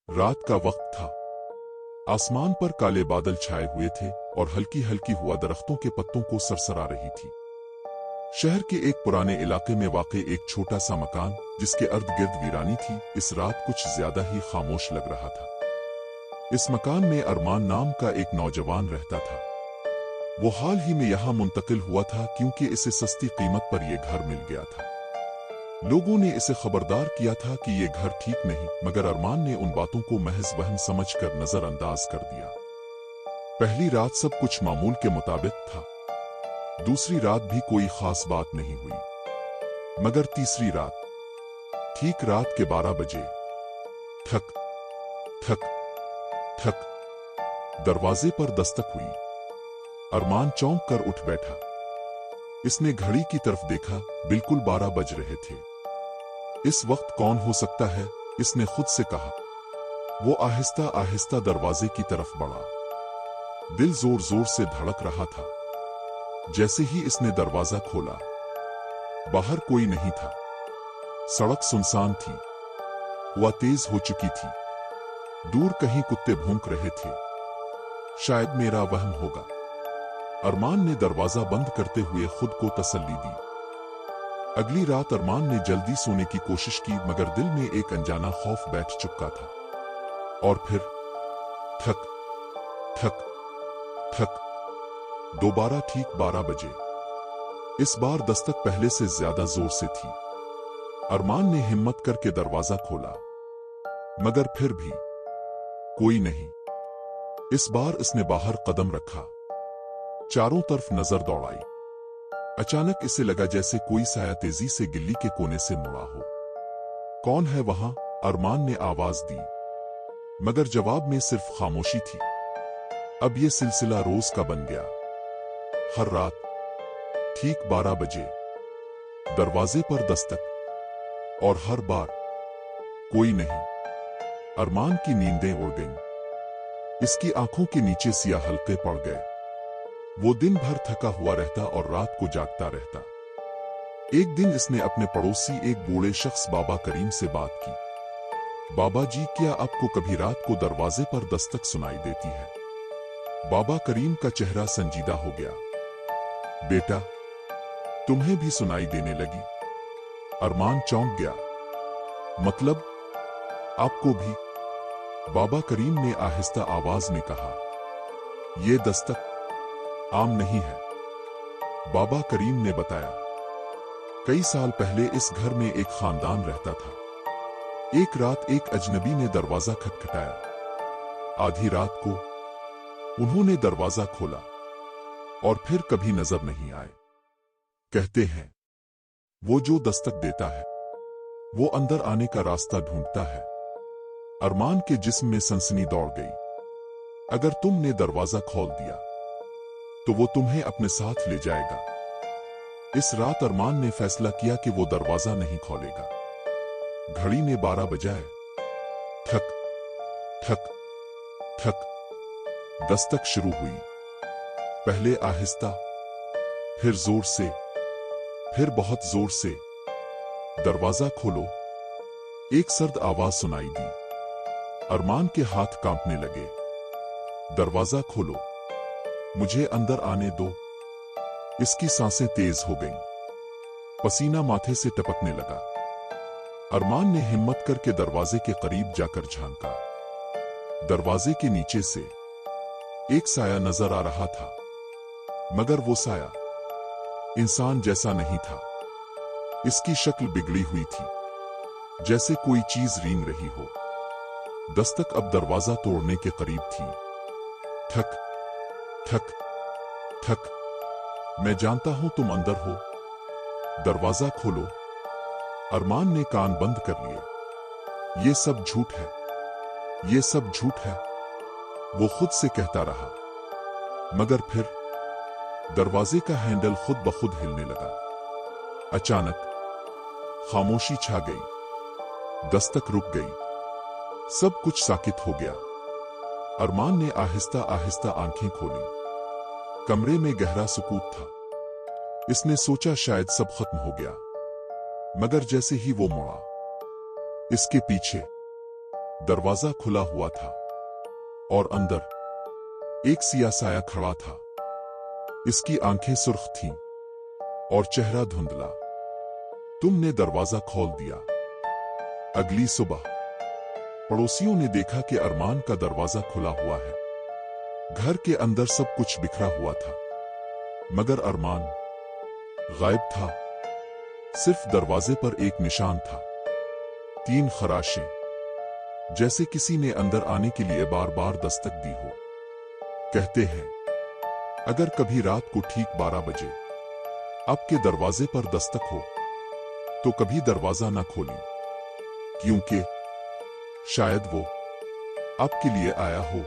रात का वक्त था। आसमान पर काले बादल छाए हुए थे और हल्की हल्की हवा दरख्तों के पत्तों को सरसरा रही थी। शहर के एक पुराने इलाके में वाक़ई एक छोटा सा मकान, जिसके अर्द गिर्द वीरानी थी, इस रात कुछ ज्यादा ही खामोश लग रहा था। इस मकान में अरमान नाम का एक नौजवान रहता था। वो हाल ही में यहाँ मुंतकिल हुआ था क्योंकि इसे सस्ती कीमत पर यह घर मिल गया था। लोगों ने इसे खबरदार किया था कि यह घर ठीक नहीं, मगर अरमान ने उन बातों को महज वहम समझकर नजरअंदाज कर दिया। पहली रात सब कुछ मामूल के मुताबिक था। दूसरी रात भी कोई खास बात नहीं हुई, मगर तीसरी रात, ठीक रात के 12 बजे, ठक ठक ठक दरवाजे पर दस्तक हुई। अरमान चौंक कर उठ बैठा। इसने घड़ी की तरफ देखा, बिल्कुल 12 बज रहे थे। इस वक्त कौन हो सकता है, इसने खुद से कहा। वो आहिस्ता आहिस्ता दरवाजे की तरफ बढ़ा। दिल जोर जोर से धड़क रहा था। जैसे ही इसने दरवाजा खोला, बाहर कोई नहीं था। सड़क सुनसान थी। हवा तेज हो चुकी थी। दूर कहीं कुत्ते भौंक रहे थे। शायद मेरा वहम होगा। अरमान ने दरवाजा बंद करते हुए खुद को तसल्ली दी। अगली रात अरमान ने जल्दी सोने की कोशिश की, मगर दिल में एक अनजाना खौफ बैठ चुका था। और फिर ठक ठक ठक दोबारा ठीक 12 बजे। इस बार दस्तक पहले से ज्यादा जोर से थी। अरमान ने हिम्मत करके दरवाजा खोला, मगर फिर भी कोई नहीं। इस बार इसने बाहर कदम रखा। चारों तरफ नजर दौड़ाई। अचानक इसे लगा जैसे कोई साया तेजी से गिल्ली के कोने से मुड़ा हो। कौन है वहां? अरमान ने आवाज दी, मगर जवाब में सिर्फ खामोशी थी। अब यह सिलसिला रोज का बन गया। हर रात ठीक 12 बजे दरवाजे पर दस्तक, और हर बार कोई नहीं। अरमान की नींदें उड़ गईं। इसकी आंखों के नीचे सियाह हल्के पड़ गए। वो दिन भर थका हुआ रहता और रात को जागता रहता। एक दिन इसने अपने पड़ोसी एक बूढ़े शख्स बाबा करीम से बात की। बाबा जी, क्या आपको कभी रात को दरवाजे पर दस्तक सुनाई देती है? बाबा करीम का चेहरा संजीदा हो गया। बेटा, तुम्हें भी सुनाई देने लगी? अरमान चौंक गया। मतलब, आपको भी? बाबा करीम ने आहिस्ता आवाज में कहा। यह दस्तक आम नहीं है, बाबा करीम ने बताया। कई साल पहले इस घर में एक खानदान रहता था। एक रात एक अजनबी ने दरवाजा खटखटाया। आधी रात को उन्होंने दरवाजा खोला और फिर कभी नजर नहीं आए। कहते हैं, वो जो दस्तक देता है, वो अंदर आने का रास्ता ढूंढता है। अरमान के जिस्म में सनसनी दौड़ गई। अगर तुमने दरवाजा खोल दिया, तो वो तुम्हें अपने साथ ले जाएगा। इस रात अरमान ने फैसला किया कि वो दरवाजा नहीं खोलेगा। घड़ी ने 12 बजाए। ठक ठक ठक दस्तक शुरू हुई। पहले आहिस्ता, फिर जोर से, फिर बहुत जोर से। दरवाजा खोलो। एक सर्द आवाज सुनाई दी। अरमान के हाथ कांपने लगे। दरवाजा खोलो, मुझे अंदर आने दो। इसकी सांसें तेज हो गईं। पसीना माथे से टपकने लगा। अरमान ने हिम्मत करके दरवाजे के करीब जाकर झांका। दरवाजे के नीचे से एक साया नजर आ रहा था, मगर वो साया इंसान जैसा नहीं था। इसकी शक्ल बिगड़ी हुई थी, जैसे कोई चीज रेंग रही हो। दस्तक अब दरवाजा तोड़ने के करीब थी। ठक ठक ठक मैं जानता हूं तुम अंदर हो। दरवाजा खोलो। अरमान ने कान बंद कर लिए। ये सब झूठ है, ये सब झूठ है, वो खुद से कहता रहा। मगर फिर दरवाजे का हैंडल खुद ब खुद हिलने लगा। अचानक खामोशी छा गई। दस्तक रुक गई। सब कुछ साकित हो गया। अरमान ने आहिस्ता आहिस्ता आंखें खोली। कमरे में गहरा सुकूत था। इसने सोचा शायद सब खत्म हो गया, मगर जैसे ही वो मुड़ा, इसके पीछे दरवाजा खुला हुआ था और अंदर एक सियाह साया खड़ा था। इसकी आंखें सुर्ख थीं और चेहरा धुंधला। तुमने दरवाजा खोल दिया। अगली सुबह पड़ोसियों ने देखा कि अरमान का दरवाजा खुला हुआ है। घर के अंदर सब कुछ बिखरा हुआ था, मगर अरमान गायब था। सिर्फ दरवाजे पर एक निशान था, 3 खराशें, जैसे किसी ने अंदर आने के लिए बार बार दस्तक दी हो। कहते हैं, अगर कभी रात को ठीक 12 बजे आपके दरवाजे पर दस्तक हो तो कभी दरवाजा ना खोलें, क्योंकि शायद वो आपके लिए आया हो।